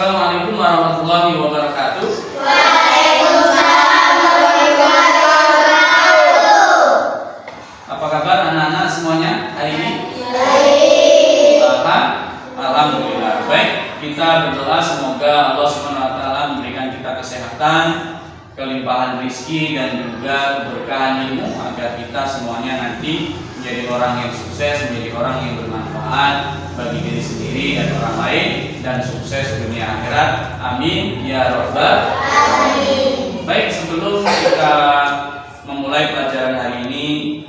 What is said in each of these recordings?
Assalamualaikum warahmatullahi wabarakatuh. Waalaikumsalam warahmatullahi wabarakatuh. Apa kabar anak-anak semuanya hari ini? Baik. Alhamdulillah. Baik, kita berdoa semoga Allah SWT memberikan kita kesehatan, kelimpahan rezeki dan juga keberkahan ilmu agar kita semuanya nanti menjadi orang yang sukses, menjadi orang yang bermanfaat bagi diri sendiri dan orang lain, dan sukses dunia akhirat. Amin ya rabbal alamin. Baik, sebelum kita memulai pelajaran hari ini,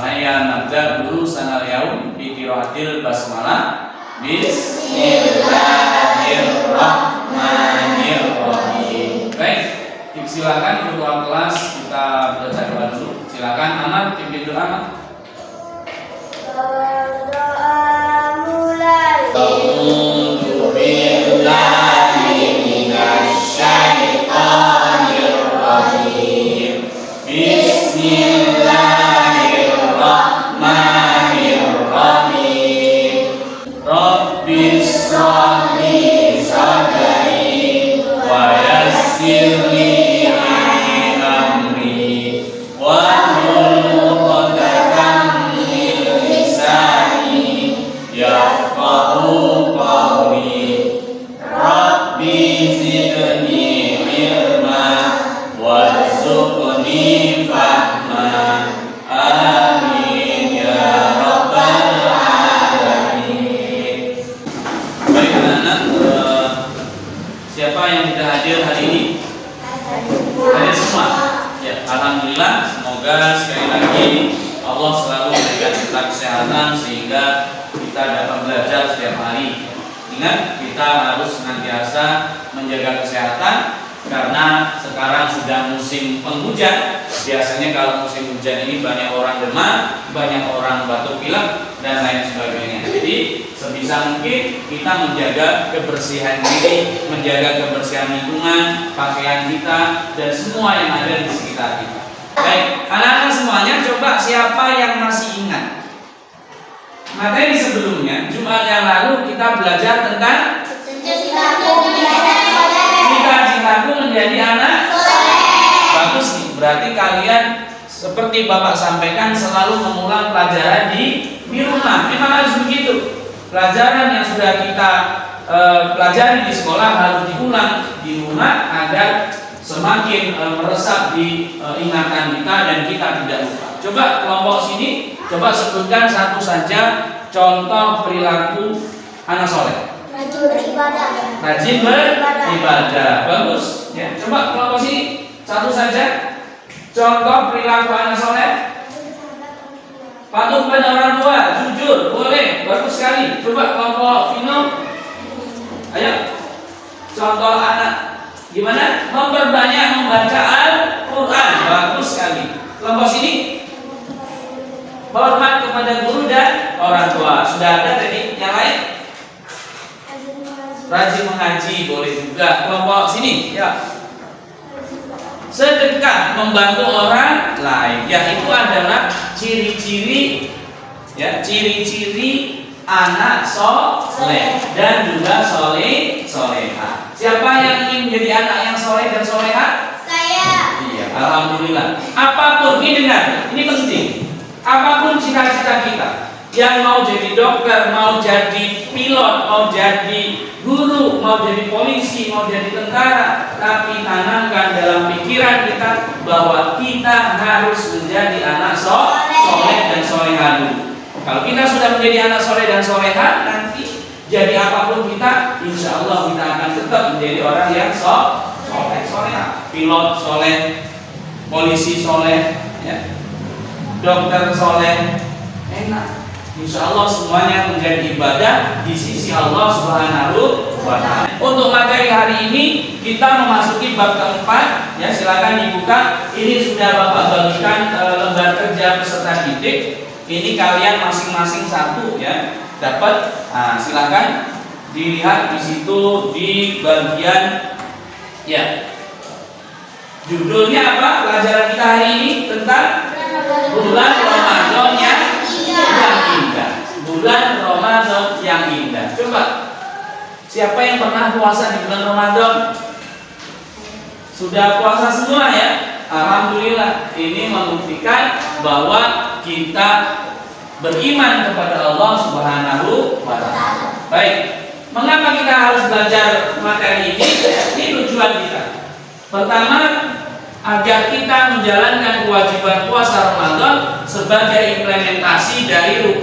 hayya nabda dulu sanal yaum bi qiraatil basmalah. Bismillahirrahmanirrahim. Baik, silakan ketua kelas kita belajar doa dulu. Silakan Ahmad, pimpin doa Ahmad. Doa mulai. A'udzu billahi minasy syaithanir rajim. Bismillahirrahmanirrahim. Rabbis shrah li sadri wa yassir li amri wahlul 'uqdatam min lisani yafqahu qawli. Rabbi zidni ilma warzuqni fahma. Amin ya rabbal alamin. Baik anak-anak, siapa yang tidak hadir hari ini? Hadir semua. Ya, alhamdulillah. Semoga sekali lagi Allah selalu memberikan kita kesehatan sehingga kita dapat belajar setiap hari. Ingat, kita harus senantiasa menjaga kesehatan karena sekarang sudah musim penghujan. Biasanya kalau musim hujan ini banyak orang demam, banyak orang batuk pilek dan lain sebagainya. Jadi sebisa mungkin kita menjaga kebersihan diri, menjaga kebersihan lingkungan, pakaian kita dan semua yang ada di sekitar kita. Baik, anak-anak semuanya, coba siapa yang masih ingat materi sebelumnya, Jumat yang lalu kita belajar tentang cita-citaku menjadi anak soleh. Bagus nih, berarti kalian seperti Bapak sampaikan selalu mengulang pelajaran di rumah. Memang harus begitu. Pelajaran yang sudah kita pelajari di sekolah harus diulang di rumah agar semakin meresap di ingatan kita dan kita tidak lupa. Coba kelompok sini, coba sebutkan satu saja contoh perilaku anak soleh. Rajin beribadah. Rajin beribadah, bagus. Ya, coba kelompok sini satu saja contoh perilaku anak soleh. Patuh pada orang tua, jujur, boleh, bagus sekali. Coba kelompok Vino, ayo. Contoh anak gimana? Memperbanyak membaca Al-Quran, bagus sekali. Kelompok sini, hormat kepada guru dan orang tua. Sudah ada tadi yang lain? Rajin mengaji, boleh juga. Kelompok sini, ya. Sedekah, membantu orang lain. Ya, itu adalah ciri-ciri, ya, ciri-ciri anak soleh dan juga soleha. Siapa yang ingin menjadi anak yang soleh dan soleha? Saya. Iya, alhamdulillah. Apapun, ini dengar, ini penting. Apapun cita-cita kita, yang mau jadi dokter, mau jadi pilot, mau jadi guru, mau jadi polisi, mau jadi tentara, tapi tanamkan dalam pikiran kita bahwa kita harus menjadi anak soleh dan soleha dulu. Kalau kita sudah menjadi anak soleh dan soleha, nanti jadi apapun kita, insya Allah kita akan tetap menjadi orang yang soleh, soleha. Pilot soleh, polisi soleh, ya, dokter soleh, enak. Insya Allah semuanya menjadi ibadah di sisi Allah Subhanahu wa Ta'ala. Untuk materi hari ini kita memasuki bab keempat. Ya, silakan dibuka. Ini sudah Bapak bagikan lembar kerja peserta didik. Ini kalian masing-masing satu, ya. Dapat. Nah, silakan dilihat di situ di bagian, ya. Judulnya apa? Pelajaran kita hari ini tentang bulan Ramadan yang indah. Bulan Ramadan yang indah. Coba Siapa yang pernah puasa di bulan Ramadan? Sudah puasa semua ya? Alhamdulillah. Ini membuktikan bahwa kita beriman kepada Allah Subhanahu wa Ta'ala. Baik. Mengapa kita harus belajar materi ini? Ini tujuan kita. Pertama, agar kita menjalankan kewajiban puasa Ramadan sebagai implementasi dari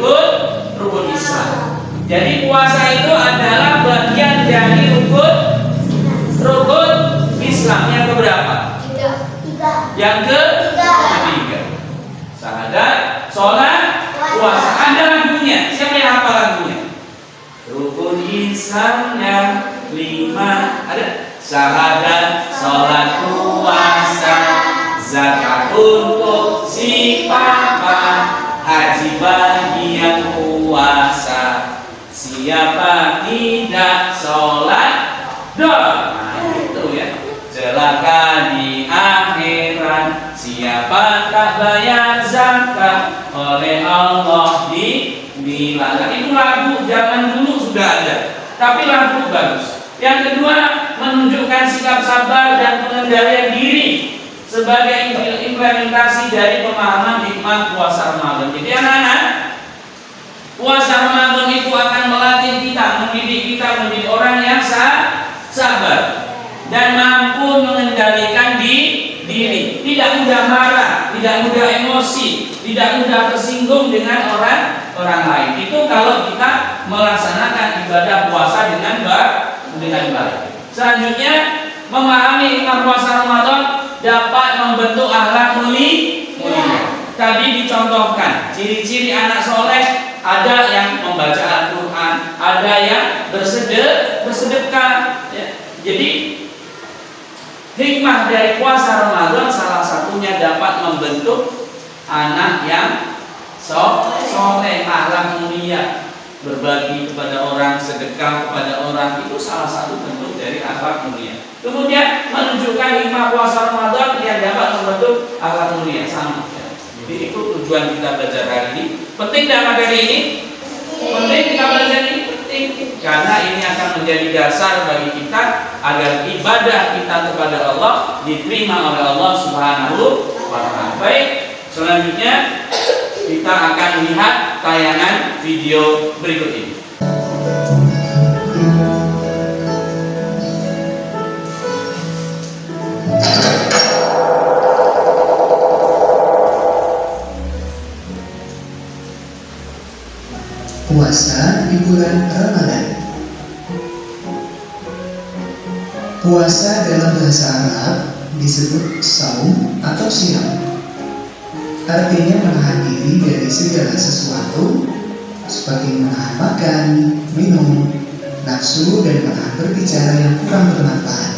rukun Islam. Jadi puasa itu adalah bagian dari rukun Islam yang keberapa? Yang ketiga. Syahadat, sholat, puasa. Ada lagunya. Siapa yang hafal lagunya? Rukun Islam yang 5. Ada? Syahadat, sholat, puasa, zakat untuk si papa, haji bagi yang puasa. Siapa tidak sholat, nah itu ya, celaka di akhirat. Siapa tak bayar zakat, oleh Allah dilarang. Itu lagu zaman dulu sudah ada, tapi lagu bagus. Yang kedua, menunjukkan sikap sabar dan pengendalian diri sebagai implementasi dari pemahaman hikmah puasa Ramadan. Jadi anak-anak, puasa Ramadan itu akan melatih kita, mendidik kita menjadi orang yang sabar dan mampu mengendalikan diri, tidak mudah marah, tidak mudah emosi, tidak mudah tersinggung dengan orang lain. Itu kalau kita melaksanakan ibadah puasa dengan baik. Selanjutnya, memahami hikmah puasa Ramadan dapat membentuk akhlak mulia. Tadi dicontohkan ciri-ciri anak soleh, ada yang membaca Al-Quran, ada yang bersedekah. Ya. Jadi hikmah dari puasa Ramadan salah satunya dapat membentuk anak yang soleh, akhlak mulia. Berbagi kepada orang, sedekah kepada orang, itu salah satu bentuk dari akhlak mulia. Kemudian menunjukkan hikmah puasa Ramadan yang dapat membentuk akhlak mulia sama. Jadi itu tujuan kita belajar hari ini. Penting dalam materi ini? Penting kita belajar ini? Penting. Karena ini akan menjadi dasar bagi kita agar ibadah kita kepada Allah diterima oleh Allah Subhanahu wa Ta'ala. Baik, selanjutnya kita akan lihat tayangan video berikut ini. Puasa di bulan Ramadan. Puasa dalam bahasa Arab disebut saum atau siam. Artinya menahan diri dari segala sesuatu seperti menahan makan, minum, nafsu, dan menahan berbicara yang kurang bermanfaat.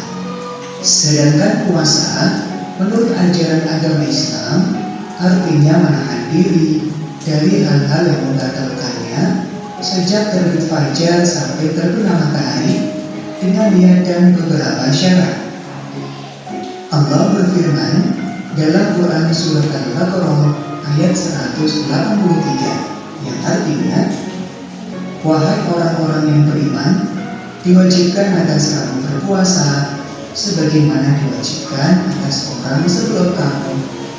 Sedangkan puasa menurut ajaran agama Islam artinya menahan diri dari hal-hal yang membatalkannya sejak terbit fajar sampai terbenam matahari dengan niat dan beberapa syarat. Allah berfirman dalam Quran Surat Al-Baqarah ayat 183 yang artinya, wahai orang-orang yang beriman, diwajibkan atas kamu berpuasa sebagaimana diwajibkan atas orang sebelum kamu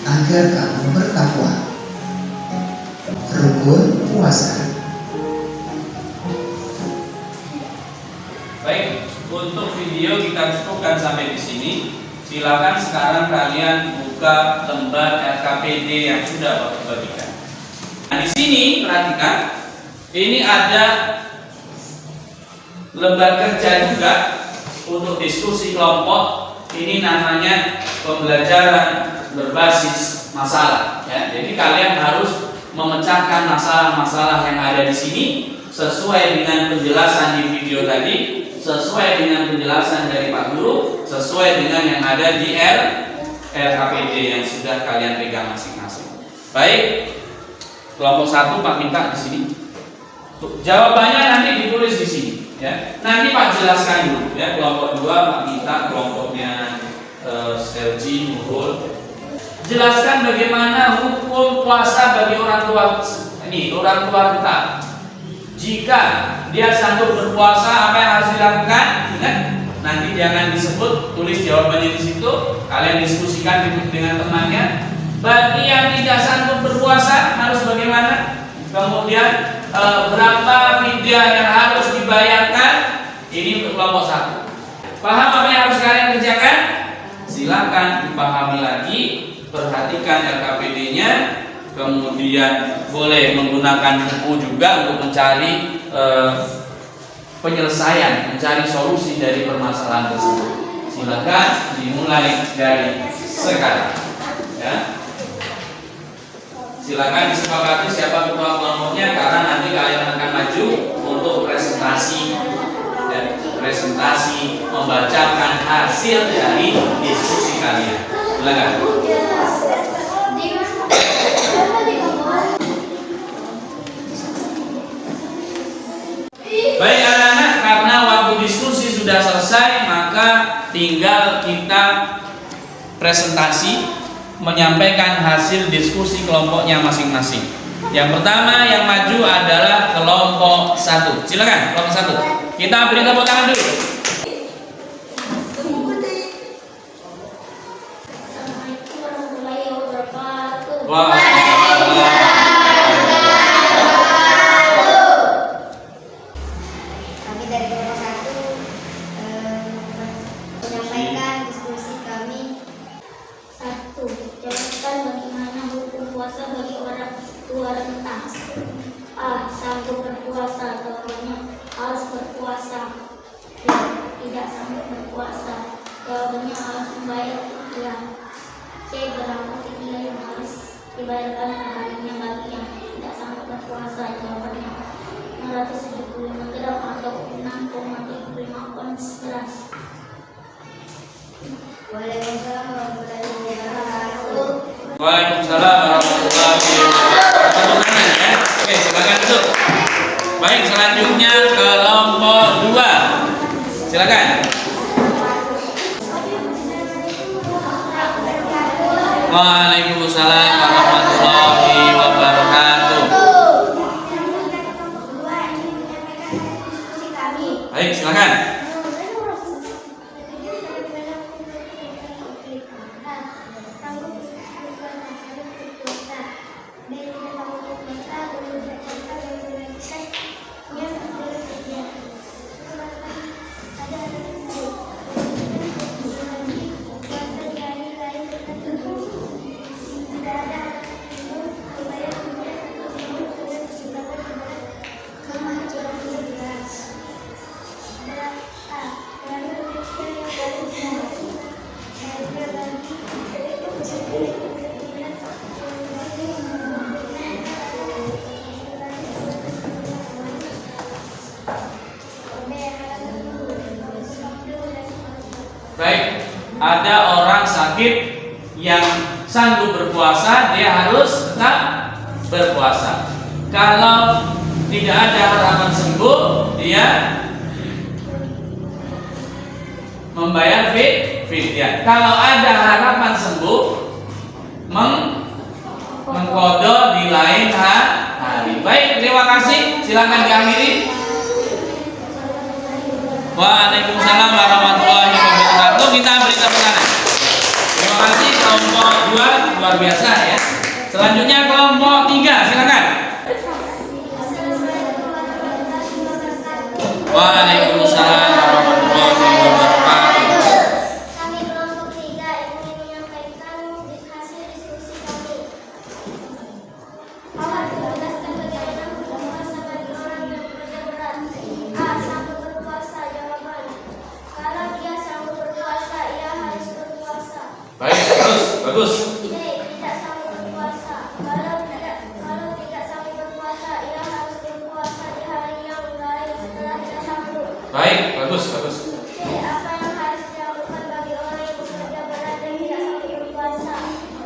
agar kamu bertakwa. Rukun puasa. Baik, untuk video kita cukupkan sampai di sini. Silakan sekarang kalian buka lembar LKPD yang sudah Bapak bagikan. Nah, di sini perhatikan, ini ada lembar kerja juga untuk diskusi kelompok. Ini namanya pembelajaran berbasis masalah. Ya, jadi kalian harus memecahkan masalah-masalah yang ada di sini sesuai dengan penjelasan di video tadi, sesuai dengan penjelasan dari Pak Guru, sesuai dengan yang ada di RKPD yang sudah kalian pegang masing-masing. Baik, kelompok 1 Pak minta di sini. Jawabannya nanti ditulis di sini. Ya, nanti Pak jelaskan dulu. Ya, kelompok 2 Pak minta kelompoknya Selji, Nurul. Jelaskan bagaimana hukum puasa bagi orang tua kita. Jika dia sanggup berpuasa, apa yang harus dilakukan? Ingat, nanti jangan disebut, tulis jawabannya di situ. Kalian diskusikan dengan temannya. Bagi yang tidak sanggup berpuasa harus bagaimana? Kemudian berapa fidyah yang harus dibayarkan? Ini untuk kelompok 1. Paham apa yang harus kalian kerjakan? Silakan dipahami lagi, perhatikan LKPD-nya, kemudian boleh menggunakan buku juga untuk mencari penyelesaian, mencari solusi dari permasalahan tersebut. Silakan dimulai dari sekarang. Ya. Silakan disepakati siapa ketua kelompoknya, karena nanti kalian akan maju untuk presentasi dan presentasi membacakan hasil dari diskusi kalian. Silakan. Baik anak-anak, karena waktu diskusi sudah selesai, maka tinggal kita presentasi menyampaikan hasil diskusi kelompoknya masing-masing. Yang pertama yang maju adalah kelompok 1. Silakan kelompok 1. Kita beri tepuk tangan dulu. Assalamualaikum warahmatullahi wabarakatuh. Kami dari kelompok 1 menyampaikan diskusi kami. 1. Jelaskan bagaimana hukum puasa bagi orang tua renta. A. Sanggup berpuasa, jawabannya harus berpuasa. B. Tidak sanggup berpuasa, jawabannya harus membayar fidyah. C. Berapa fidyah yang harus dibayarkan perharinya bagi yang tidak sanggup berpuasa, jawabannya 175 gram atau 6,75 ons beras. Waalaikumsalam warahmatullahi wabarakatuh. Waalaikumsalam warahmatullahi wabarakatuh. Ya. Oke, silakan duduk. Baik, selanjutnya kelompok 2. Silakan. Waalaikumsalam warahmatullahi wabarakatuh. Baik, silakan. Baik, ada orang sakit yang sanggup berpuasa, dia harus tetap berpuasa. Kalau tidak ada harapan sembuh, dia membayar fidyah. Kalau ada harapan sembuh, mengqadha di lain hari. Baik, terima kasih. Silakan diakhiri. Waalaikumsalam warahmatullahi wabarakatuh. Kita beri tepuk tangan. Terima kasih kelompok 2, luar biasa ya. Selanjutnya kelompok 3, silakan. Waalaikumsalam warahmatullahi wabarakatuh. Kami kelompok 3 ingin menyampaikan hasil diskusi kami. A. Jelaskan bagaimana hukum puasa bagi orang yang bekerja berat. A. Sanggup berpuasa, jawaban. Kalau dia sanggup berpuasa, ia harus berpuasa. Baik, bagus. B. Tidak sanggup berpuasa. Kalau tidak sanggup berpuasa, ia harus berpuasa di hari yang lain setelah dia sanggup. Baik, bagus. C. Apa yang harus dilakukan bagi orang yang bekerja berat dan tidak sanggup berpuasa?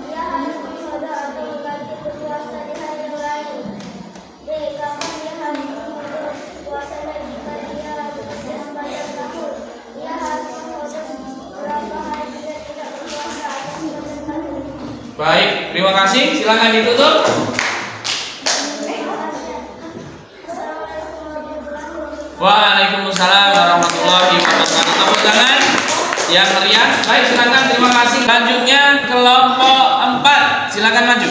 Dia harus mengqadha atau mengganti berpuasa di hari yang lain. D. Kapan dia harus mengqadha puasanya jika dia bekerja sepanjang tahun? Dia harus mengqadha berapa hari dia tidak berpuasa atau sepanjang tahun. Baik, terima kasih. Silakan ditutup. Assalamualaikum Waalaikumsalam warahmatullahi wabarakatuh. Tepuk tangan yang meriah. Baik, silakan, terima kasih. Selanjutnya kelompok 4. Silakan maju.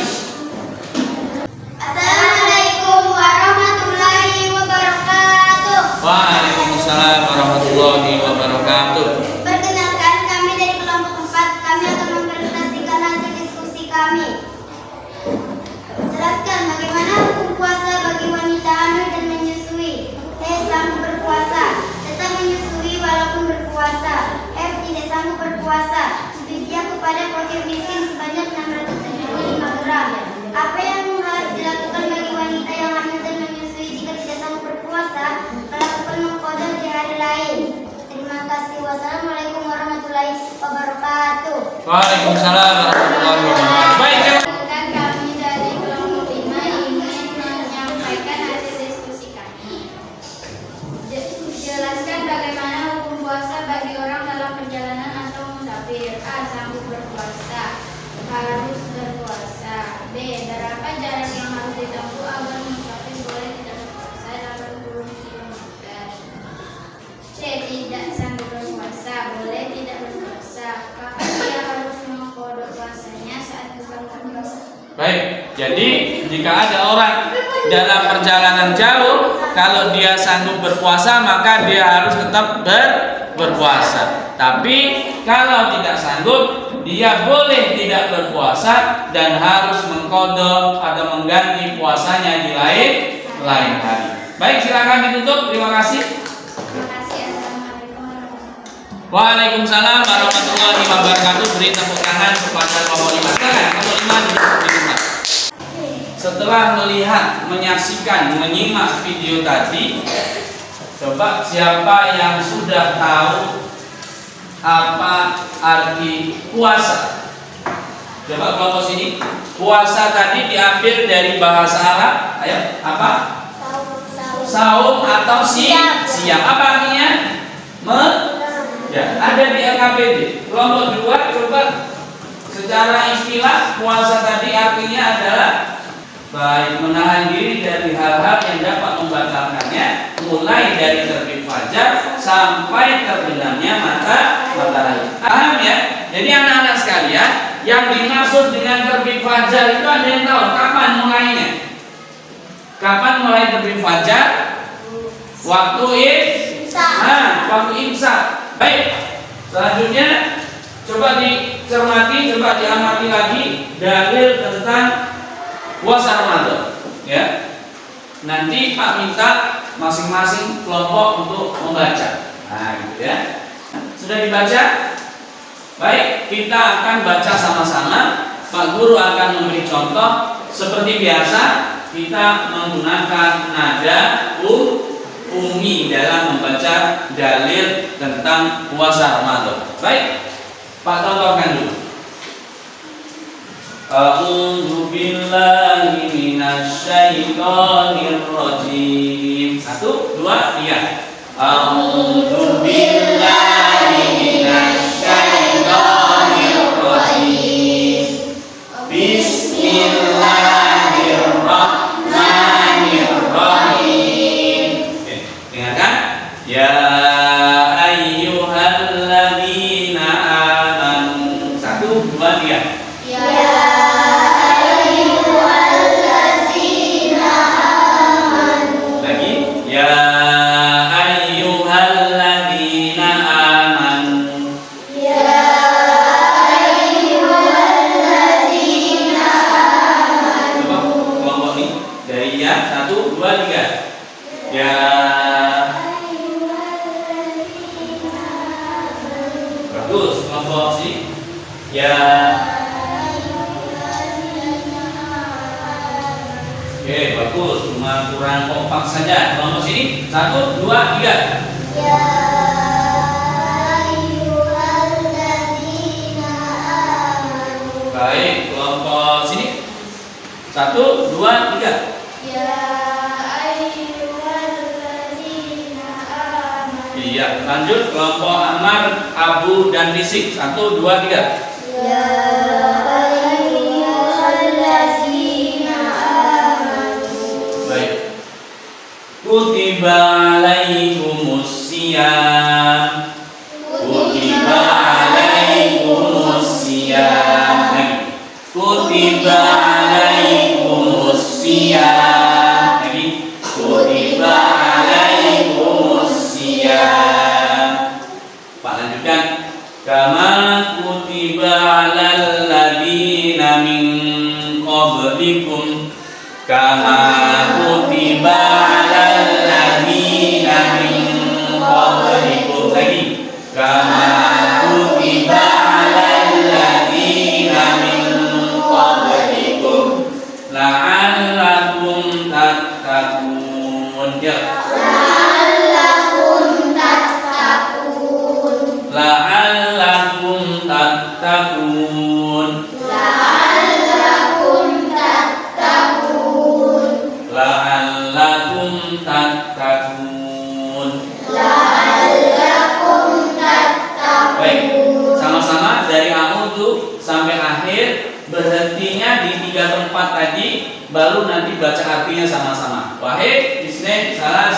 Assalamualaikum warahmatullahi wabarakatuh. Waalaikumsalam warahmatullahi wabarakatuh. Perkenalkan, kami dari kelompok 4. Kami akan mempresentasikan hasil diskusi kami. Jelaskan bagaimana hukum puasa bagi wanita hamil dan menyusui. Sanggup berpuasa, tetap menyusui walaupun berpuasa. Tidak sanggup berpuasa. Fidyah kepada fakir miskin sebanyak 675 gram. Apa yang harus dilakukan bagi wanita yang hamil dan menyusui jika tidak sanggup berpuasa? Melakukan mengqadha di hari lain. Terima kasih. Wassalamualaikum warahmatullahi wabarakatuh. Waalaikumsalam warahmatullahi wabarakatuh. Baik, Kami dari kelompok 5 ingin menyampaikan hasil diskusi kami. Jelaskan bagaimana hukum puasa bagi orang dalam perjalanan atau musafir. A. Sanggup berpuasa, harus berpuasa. B. Berapa jarak yang harus ditempuh agar musafir boleh tidak berpuasa 80 km. C. Tidak sanggup berpuasa, boleh tidak berpuasa. Kapan dia harus mengqadha puasanya saat bukan berpuasa? baik. Jadi jika ada orang dalam perjalanan jauh, kalau dia sanggup berpuasa maka dia harus tetap berpuasa. Tapi kalau tidak sanggup, dia boleh tidak berpuasa dan harus mengqadha atau mengganti puasanya di lain hari. Baik, silakan ditutup. Terima kasih. Terima kasih. Assalamualaikum warahmatullahi wabarakatuh. Waalaikumsalam warahmatullahi wabarakatuh. Beri tepuk tangan kepada kelompok 5. Silakan kelompok 5 di tempat. Setelah melihat, menyaksikan, menyimak video tadi, coba siapa yang sudah tahu apa arti puasa? Coba kelompok sini. Puasa tadi diambil dari bahasa Arab. Ayo, apa? Saum atau siam. Apa artinya? Ya, ada di LKPD. Kelompok 2 coba secara istilah puasa tadi artinya adalah baik menahan diri dari hal-hal yang dapat membatalkannya, mulai dari terbit fajar sampai terbenamnya matahari. Paham ya? Jadi anak-anak sekalian, yang dimaksud dengan terbit fajar itu ada yang tahu kapan mulainya? Kapan mulai terbit fajar? Waktu waktu imsak. Baik. Selanjutnya coba dicermati, coba diamati lagi dalil tentang puasa Ramadan, ya. Nanti Pak minta masing-masing kelompok untuk membaca. Nah, gitu ya. Sudah dibaca? Baik, kita akan baca sama-sama. Pak Guru akan memberi contoh. Seperti biasa, kita menggunakan nada umi dalam membaca dalil tentang puasa Ramadan. Baik, Pak contohkan dulu. A'udzu billahi minasyaitonir rajim. 1, 2, 3. A'udzu billahi minasyaitonir rajim. Bismillahirrahmanirrahim. Oke, dengarkan. Ya ayyuhalladzina amanu. 1, 2, 3. Bagus, kelompok sini. Ya. Oke, bagus. Cuma kurang kompak saja. Kelompok sini. 1, 2, 3. Ya ayyuhalladzina amanu. Baik, kelompok sini. 1, 2, 3. Ya ayyuhalladzina amanu. Iya, lanjut kelompok Ammar, Abu dan Risik. 1, 2, 3. Ya ayyuhalladzina amanu. Baik. Kutiba alaikum siyam. Kutiba alaikumus siyam. Kutiba alaikumus siyam. Kutiba alaikumus siyam. Pak lanjutkan. Kama kutiba alal ladina min qablikum. Kama kutiba alal ladina min qablikum. Lagi. Kama kutiba alal ladina min qablikum la'allakum tattaqun. Ya. La'allakum tattaqun. La'allakum tattaqun. La'allakum tattaqun. La'allakum tattaqun. La'allakum tattaqun. Baik, sama-sama dari a'udzu sampai akhir, berhentinya di 3 tempat tadi, baru nanti baca artinya sama-sama. Wahid, bismillah, salah.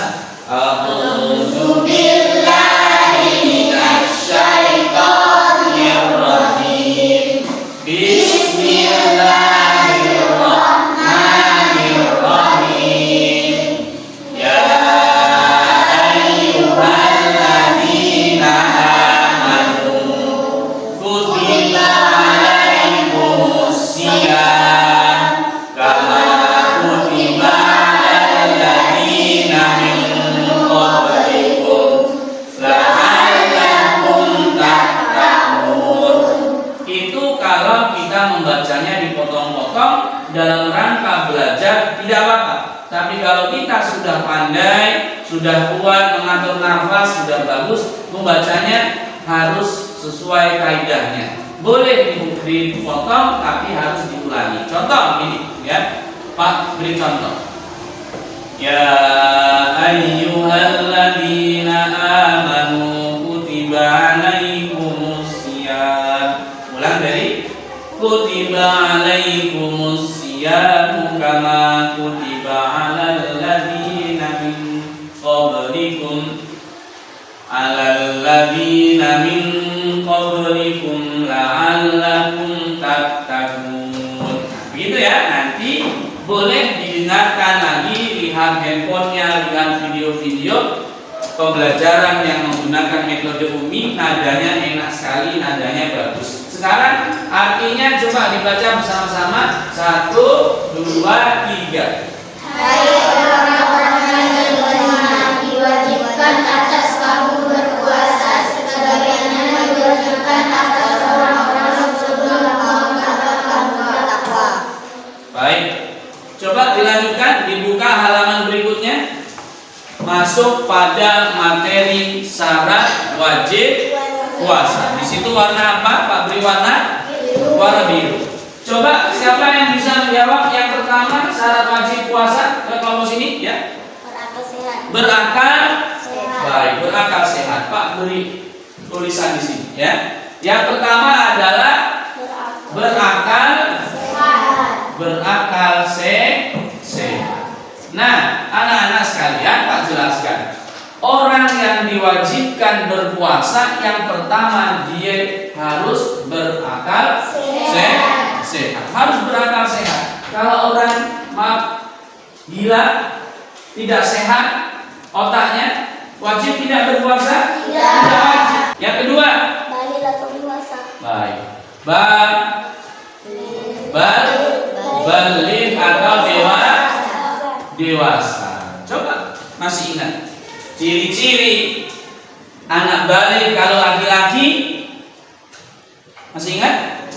A'udzu billahi minasy syaithanir rajim. Bismillahirrahmanirrahim. Ya ayyuhalladzina amanu kutiba alaikumus siyam kama kutiba alal ladzina min qablikum la'allakum tattaqun. Itu kalau kita membacanya dipotong-potong dalam rangka belajar tidak apa-apa. Tapi kalau kita sudah pandai, sudah kuat mengatur nafas, sudah bagus, membacanya harus sesuai kaidahnya. Boleh dipotong tapi harus diulangi. Contoh ini ya. Pak beri contoh. Ya ayyuhalladzina amanu kutiba alaikumus siyam. Ulang dari kutiba alaikumus siyam kama kutiba alal ladzina min qablikum alal ladzina min qablikum la'allakum tattaqun. Begitu ya. Nanti boleh didengarkan lagi, lihat handphonenya, lihat video-video pembelajaran yang menggunakan metode Umi. Nadanya enak sekali, nadanya bagus. Sekarang artinya coba dibaca bersama-sama. 1, 2, 3. Hai orang-orang yang beriman, diwajibkan atas kamu berpuasa sebagaimana diwajibkan atas orang-orang sebelum kamu mendapatkan takwa. Baik. Coba dilanjutkan, dibuka halaman berikutnya. Masuk pada materi syarat wajib puasa. Di situ warna apa? Pak beri warna? Warna biru. Coba siapa yang bisa menjawab yang pertama syarat wajib puasa? Ke kelompok sini ya. Berakal sehat. Berakal Sehat. baik, berakal sehat. Pak beri tulisan di sini ya. Yang pertama adalah berakal Sehat. berakal sehat. Nah, anak-anak sekalian, Pak jelaskan. Orang yang diwajibkan berpuasa, yang pertama dia harus berakal sehat. Harus berakal sehat. Kalau orang gila, tidak sehat otaknya, wajib tidak berpuasa? Tidak. Wajib. Yang kedua, Balik atau puasa. baik. Balik atau dewasa. Coba masih ingat ciri-ciri anak balik kalau laki-laki? Masih ingat?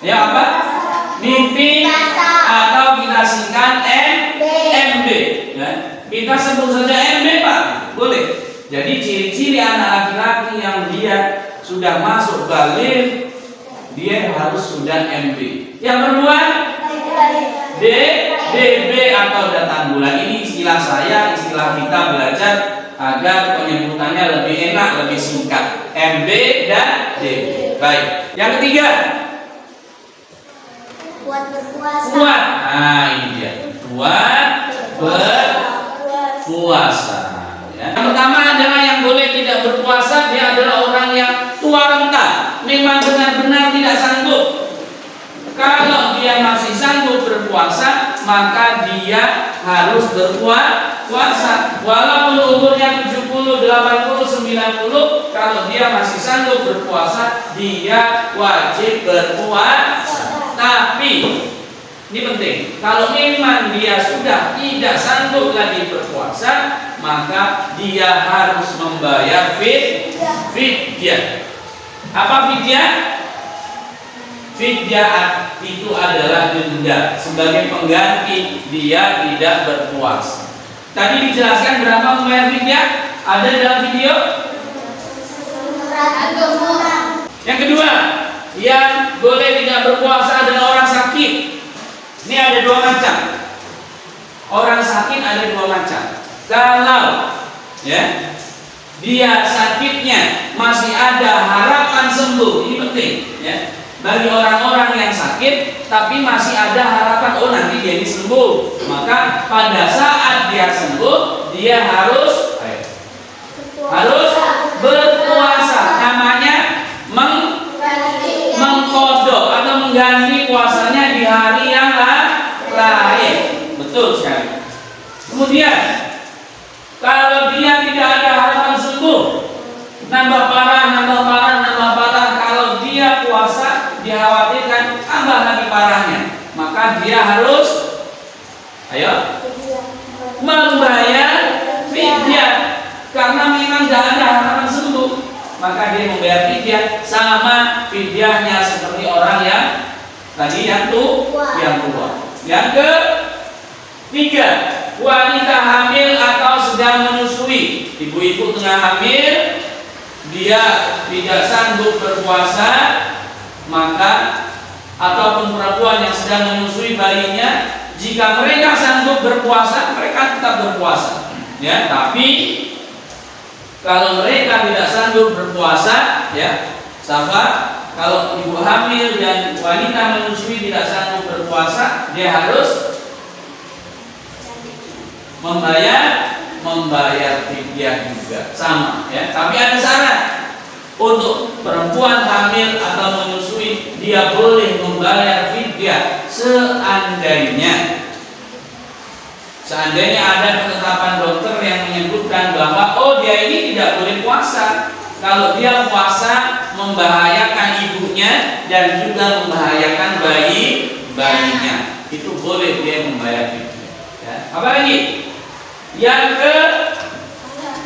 Ya apa? Mimpi atau kita singkat MB. Ya. Kita sebut saja MB Pak. Boleh. Jadi ciri-ciri anak laki-laki yang dia sudah masuk balik, dia harus sudah MB. Yang kedua, DB atau datang bulan. Ini istilah saya, istilah kita belajar agar penyebutannya lebih enak, lebih singkat. MB dan DB. Baik. Yang ketiga, Kuat berpuasa. kuat. Nah, ini dia. Kuat berpuasa. Ya. Yang pertama adalah yang boleh tidak berpuasa, maka dia harus berpuasa. Walaupun umurnya 70, 80, 90, kalau dia masih sanggup berpuasa, dia wajib berpuasa. Tapi ini penting, kalau memang dia sudah tidak sanggup lagi berpuasa, maka dia harus membayar fidyah. Apa fidyah? Fidyah itu adalah denda sebagai pengganti dia tidak berpuasa. Tadi dijelaskan berapa membayar fidyah? Ada dalam video? Yang kedua, yang boleh tidak berpuasa adalah orang sakit. Ini ada dua macam. Orang sakit ada dua macam. Kalau dia sakitnya masih ada harapan sembuh, ini penting ya. Bagi orang-orang yang sakit tapi masih ada harapan, oh nanti dia sembuh, maka pada saat dia sembuh dia harus berpuasa. Namanya mengkodok atau mengganti puasanya di hari yang lain. Betul sekali. Kemudian kalau dia tidak ada harapan sembuh, nambah parah, kalau dia puasa dikhawatirkan tambah lagi parahnya, maka dia harus membayar fidyah. Karena memang tidak ada harapan sembuh, maka dia membayar fidyah, sama fidyahnya seperti orang yang tadi yang tua. Yang ketiga, wanita hamil atau sedang menyusui. Ibu-ibu tengah hamil, dia tidak sanggup berpuasa, maka ataupun perempuan yang sedang menyusui bayinya, jika mereka sanggup berpuasa, mereka tetap berpuasa. Ya, tapi kalau mereka tidak sanggup berpuasa, ya, sahabat, kalau ibu hamil dan wanita menyusui tidak sanggup berpuasa, dia harus membayar fidyah juga, sama ya. Tapi ada syarat. Untuk perempuan hamil atau menyusui, dia boleh membayar fidyah seandainya ada ketetapan dokter yang menyebutkan bahwa dia ini tidak boleh puasa. Kalau dia puasa membahayakan ibunya dan juga membahayakan bayinya, itu boleh dia membayar fidyah. Ya. Apa lagi? Yang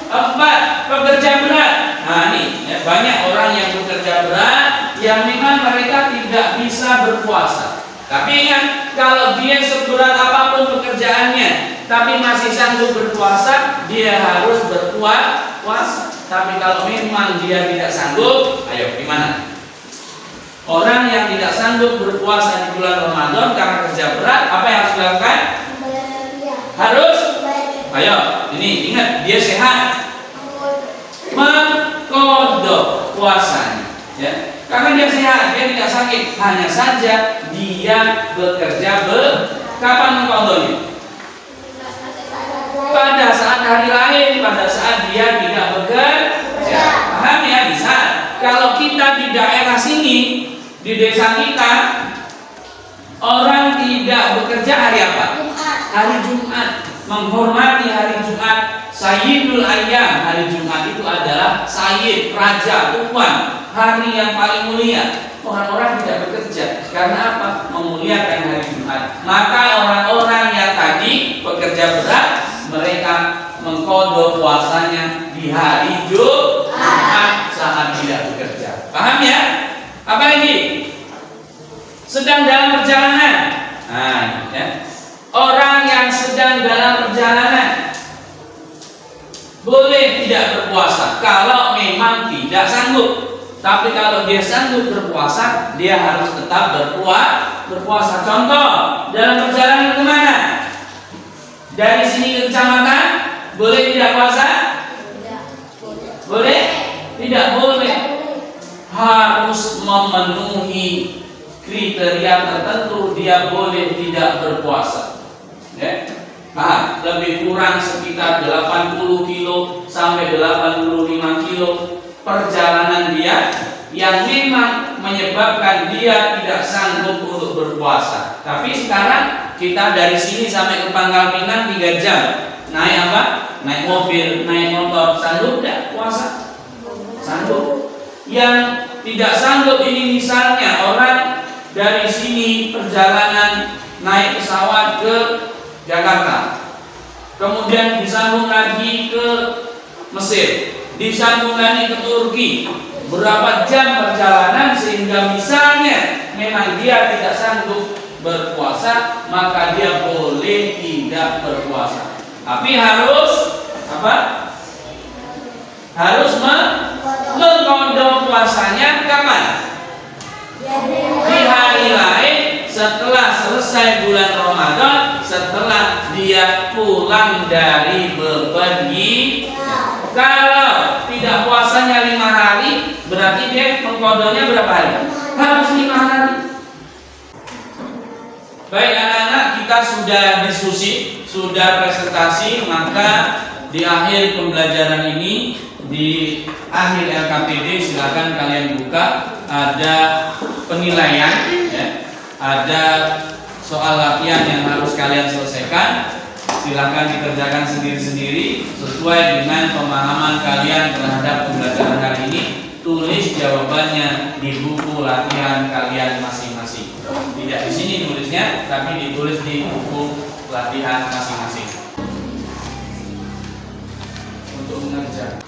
keempat, pekerja berat. Nah ini ya, banyak orang yang bekerja berat yang memang mereka tidak bisa berpuasa. Tapi ingat, kalau dia seberat apapun pekerjaannya tapi masih sanggup berpuasa, dia harus berpuasa. Tapi kalau memang dia tidak sanggup, ayo gimana? Orang yang tidak sanggup berpuasa di bulan Ramadan karena kerja berat, apa yang harus dilakukan? Harus, ayo, ini ingat, dia sehat, mengkodok puasanya, ya. Karena dia sehat, dia tidak sakit. Hanya saja dia bekerja kapan mengkodoknya? Pada saat hari lain, pada saat dia tidak bekerja. Paham ya? Bisa. Kalau kita di daerah sini, di desa kita, orang tidak bekerja hari apa? Hari Jumat. Menghormati hari Jumat, Sayyidul Ayyam. Hari Jumat itu adalah Sayyid, Raja, Tuan, hari yang paling mulia. Orang-orang tidak bekerja. Karena apa? Memuliakan hari Jumat. Maka orang-orang yang tadi bekerja berat, mereka mengkodok puasanya di hari Jumat saat tidak bekerja. Paham ya? Apa lagi? Sedang dalam perjalanan. Nah, ya. Orang yang sedang dalam perjalanan boleh tidak berpuasa kalau memang tidak sanggup. Tapi kalau dia sanggup berpuasa, dia harus tetap berpuasa. Contoh, dalam perjalanan kemana? Dari sini ke kecamatan, boleh tidak puasa? Boleh? Tidak boleh. Harus memenuhi kriteria tertentu, dia boleh tidak berpuasa. Ya. Nah, lebih kurang sekitar 80 kilo sampai 85 kilo perjalanan dia yang memang menyebabkan dia tidak sanggup untuk berpuasa. Tapi sekarang kita dari sini sampai ke Pangkal Pinang 3 jam. Naik apa? Naik mobil, naik motor, sanggup tidak puasa? Sanggup. Yang tidak sanggup ini misalnya orang dari sini perjalanan naik pesawat ke Jakarta, kemudian disambung lagi ke Mesir, disambung lagi ke Turki, berapa jam perjalanan sehingga misalnya memang dia tidak sanggup berpuasa, maka dia boleh tidak berpuasa. Tapi harus apa? Harus mengkodok puasanya kapan? Di hari lain setelah selesai bulan Ramadan, setelah dia pulang dari bepergian. Kalau tidak puasanya 5 hari, berarti dia mengkodoknya berapa hari? Harus 5 hari. Baik anak-anak, kita sudah diskusi, sudah presentasi, maka di akhir pembelajaran ini, di akhir LKPD silakan kalian buka, ada penilaian, ya, ada soal latihan yang harus kalian selesaikan. Silakan dikerjakan sendiri-sendiri sesuai dengan pemahaman kalian terhadap pembelajaran hari ini. Tulis jawabannya di buku latihan kalian masing-masing. Tidak di sini tulisnya, tapi ditulis di buku latihan masing-masing. Untuk mengerjakan.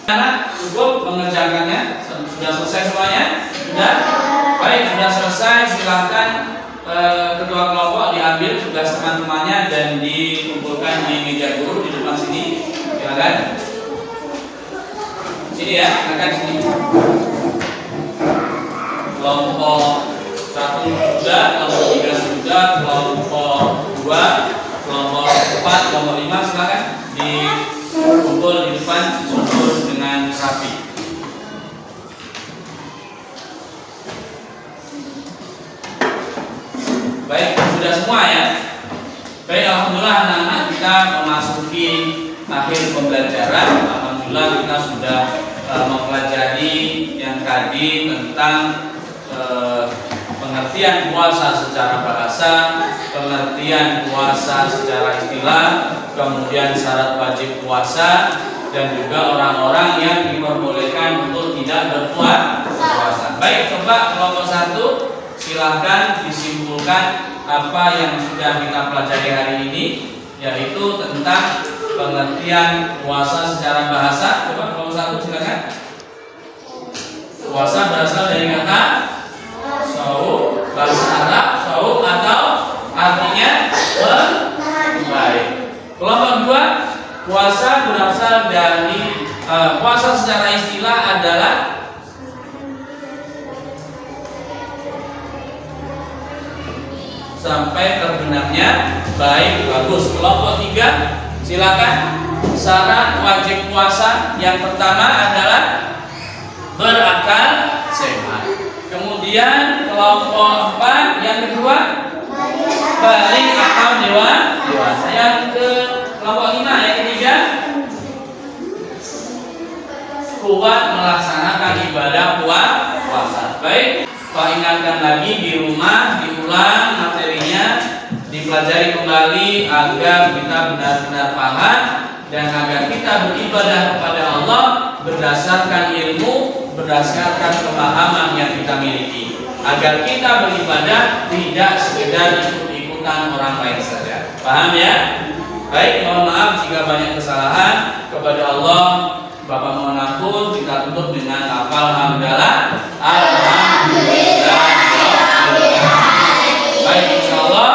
Anak cukup mengerjakannya, sudah selesai semuanya? Sudah? Baik, sudah selesai. Silahkan ketua kelompok diambil tugas teman-temannya dan dikumpulkan di meja guru di depan sini. Silakan. Sini ya, silakan sini. Kelompok 1 sudah, kelompok 3 sudah, kelompok 2, kelompok 4, kelompok 5 silakan dikumpul di depan susun dengan rapi. Baik, sudah semua ya. Baik, alhamdulillah anak-anak kita memasuki akhir pembelajaran. Alhamdulillah kita sudah mempelajari yang tadi tentang pengertian puasa secara bahasa, pengertian puasa secara istilah, kemudian syarat wajib puasa, dan juga orang-orang yang diperbolehkan untuk tidak berpuasa. Baik, coba kelompok 1 silahkan disimpulkan apa yang sudah kita pelajari hari ini, yaitu tentang pengertian puasa secara bahasa. Coba kelompok 1 silakan. Puasa berasal dari kata shaum, bahasa Arab shaum atau artinya baik. Kelompok 2, puasa berasal dari puasa secara istilah adalah sampai terbenamnya baik, bagus. Kelompok 3 silakan. Syarat wajib puasa yang pertama adalah berakal sehat. Kemudian kelompok 4 yang kedua balik atau dewasa. Yang ke kelompok 5 yang ketiga kuat melaksanakan ibadah puasa. Baik, Pak ingatkan lagi di rumah, diulang materinya, dipelajari kembali agar kita benar-benar paham dan agar kita beribadah kepada Allah berdasarkan ilmu, berdasarkan pemahaman yang kita miliki, agar kita beribadah tidak sekedar ikut-ikutan orang lain saja. Paham ya? Baik, mohon maaf jika banyak kesalahan. Kepada Allah Bapak mohon ampun. Kita tutup dengan lafal hamdalah. Alhamdulillah. Baik, insyaallah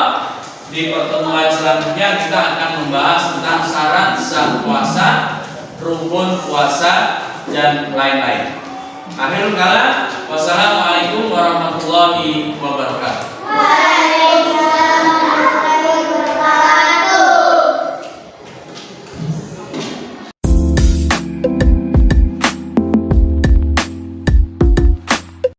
di pertemuan selanjutnya kita akan membahas tentang syarat sah puasa, rukun puasa, dan lain-lain. Akhirul kalam, wassalamualaikum warahmatullahi wabarakatuh.